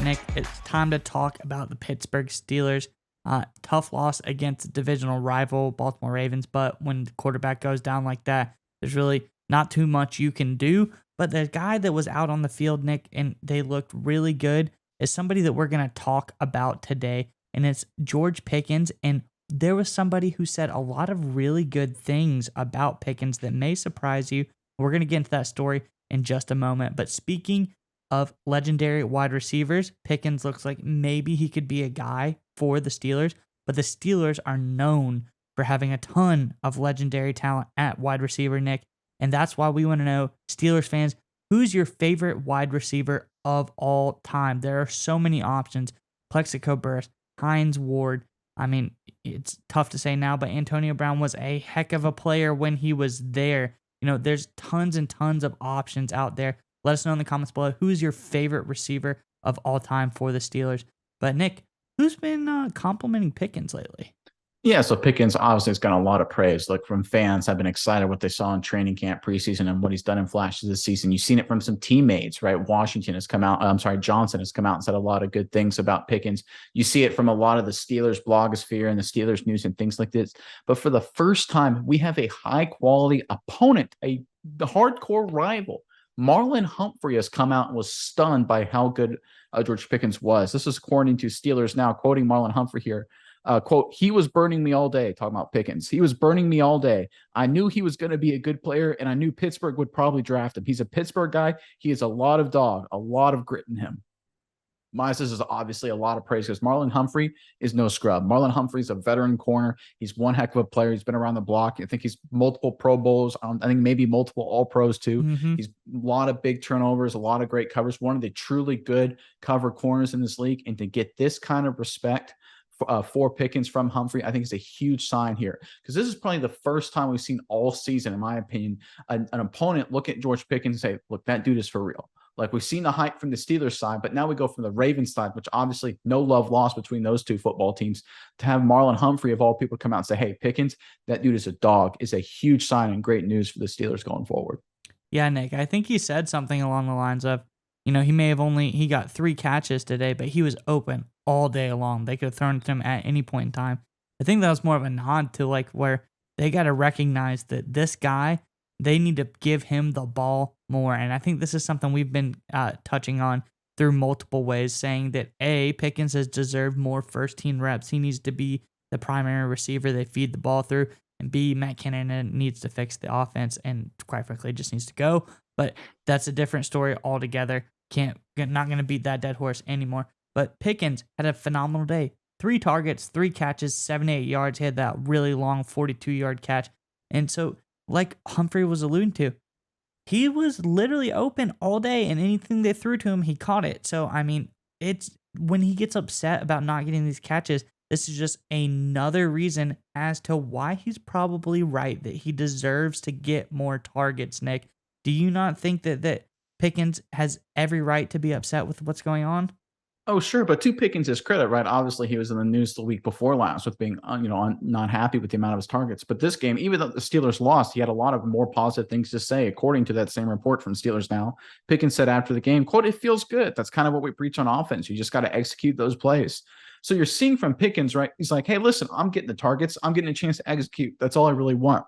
Nick, it's time to talk about the Pittsburgh Steelers. Tough loss against divisional rival Baltimore Ravens, but when the quarterback goes down like that, there's really not too much you can do. But the guy that was out on the field, Nick, and they looked really good, is somebody that we're going to talk about today, and it's George Pickens. And there was somebody who said a lot of really good things about Pickens that may surprise you. We're going to get into that story in just a moment. But speaking of legendary wide receivers, Pickens looks like maybe he could be a guy for the Steelers, but the Steelers are known for having a ton of legendary talent at wide receiver, Nick. And that's why we want to know, Steelers fans, who's your favorite wide receiver of all time? There are so many options. Plexico Burress, Hines Ward. I mean, it's tough to say now, but Antonio Brown was a heck of a player when he was there. You know, there's tons and tons of options out there. Let us know in the comments below, who's your favorite receiver of all time for the Steelers. But Nick, who's been complimenting Pickens lately? Yeah, so Pickens obviously has gotten a lot of praise. Look, from fans have been excited what they saw in training camp preseason and what he's done in flashes this season. You've seen it from some teammates, right? Washington has come out, Johnson has come out and said a lot of good things about Pickens. You see it from a lot of the Steelers blogosphere and the Steelers news and things like this. But for the first time, we have a high quality opponent, the hardcore rival. Marlon Humphrey has come out and was stunned by how good George Pickens was. This is according to Steelers Now, quoting Marlon Humphrey here. Quote, he was burning me all day, talking about Pickens. He was burning me all day. I knew he was going to be a good player, and I knew Pittsburgh would probably draft him. He's a Pittsburgh guy. He has a lot of dog, a lot of grit in him. This is obviously a lot of praise because Marlon Humphrey is no scrub. Marlon Humphrey's a veteran corner. He's one heck of a player. He's been around the block. I think he's multiple Pro Bowls. I think maybe multiple All-Pros too. Mm-hmm. He's a lot of big turnovers, a lot of great covers. One of the truly good cover corners in this league. And to get this kind of respect for Pickens from Humphrey, I think it's a huge sign here because this is probably the first time we've seen all season, in my opinion, an opponent look at George Pickens and say, look, that dude is for real. Like, we've seen the hype from the Steelers side, but now we go from the Ravens side, which obviously no love lost between those two football teams, to have Marlon Humphrey, of all people, come out and say, hey, Pickens, that dude is a dog, is a huge sign and great news for the Steelers going forward. Yeah, Nick, I think he said something along the lines of, you know, he got 3 catches today, but he was open all day long. They could have thrown it to him at any point in time. I think that was more of a nod to like where they got to recognize that this guy, they need to give him the ball more. And I think this is something we've been touching on through multiple ways, saying that A, Pickens has deserved more first-team reps. He needs to be the primary receiver they feed the ball through. And B, Matt Canada needs to fix the offense and, quite frankly, just needs to go. But that's a different story altogether. Not going to beat that dead horse anymore. But Pickens had a phenomenal day. 3 targets, 3 catches, 78 yards. He had that really long 42-yard catch. And so, like Humphrey was alluding to, he was literally open all day, and anything they threw to him, he caught it. So, I mean, it's when he gets upset about not getting these catches, this is just another reason as to why he's probably right that he deserves to get more targets, Nick. Do you not think that Pickens has every right to be upset with what's going on? Oh, sure. But to Pickens' credit, right? Obviously, he was in the news the week before last with being, not happy with the amount of his targets. But this game, even though the Steelers lost, he had a lot of more positive things to say. According to that same report from Steelers Now, Pickens said after the game, quote, it feels good. That's kind of what we preach on offense. You just got to execute those plays. So you're seeing from Pickens, right? He's like, hey, listen, I'm getting the targets. I'm getting a chance to execute. That's all I really want.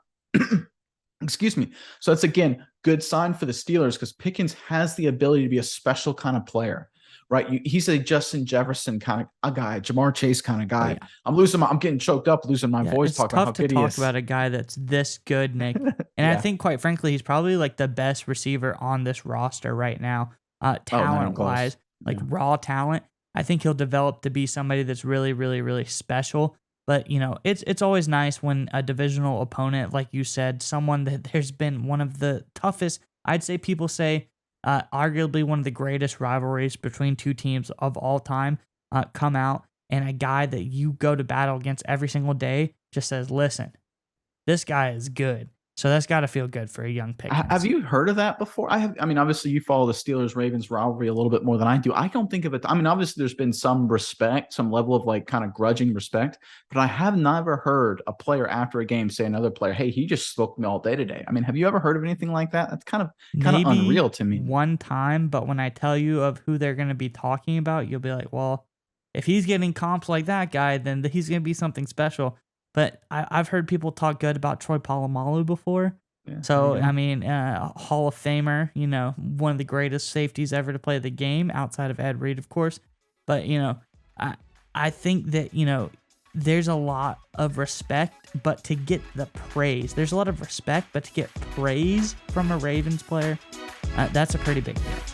Excuse me. So that's, again, good sign for the Steelers because Pickens has the ability to be a special kind of player. Right, he's a Justin Jefferson kind of a guy, Jamar Chase kind of guy. Oh, yeah. I'm getting choked up, losing my voice. It's talking about how tough to good he talk is. about a guy that's this good, Nick. And Yeah. I think, quite frankly, he's probably like the best receiver on this roster right now, talent-wise, like raw talent. I think he'll develop to be somebody that's really, really, really special. But, you know, it's always nice when a divisional opponent, like you said, someone that there's been one of the toughest, I'd say people say, arguably one of the greatest rivalries between two teams of all time, come out, and a guy that you go to battle against every single day just says, listen, this guy is good. So that's got to feel good for a young Pickens. Have you heard of that before? I have. I mean, obviously, you follow the Steelers-Ravens rivalry a little bit more than I do. I don't think of it. I mean, obviously, there's been some respect, some level of like kind of grudging respect, but I have never heard a player after a game say another player, "Hey, he just smoked me all day today." I mean, have you ever heard of anything like that? That's kind of Maybe unreal to me. one time, but when I tell you of who they're going to be talking about, you'll be like, well, if he's getting comps like that guy, then he's going to be something special. But I've heard people talk good about Troy Polamalu before. Yeah, So, yeah. I mean, Hall of Famer, one of the greatest safeties ever to play the game outside of Ed Reed, of course. But, I think that, there's a lot of respect, but to get the praise, there's a lot of respect, but to get praise from a Ravens player, that's a pretty big deal.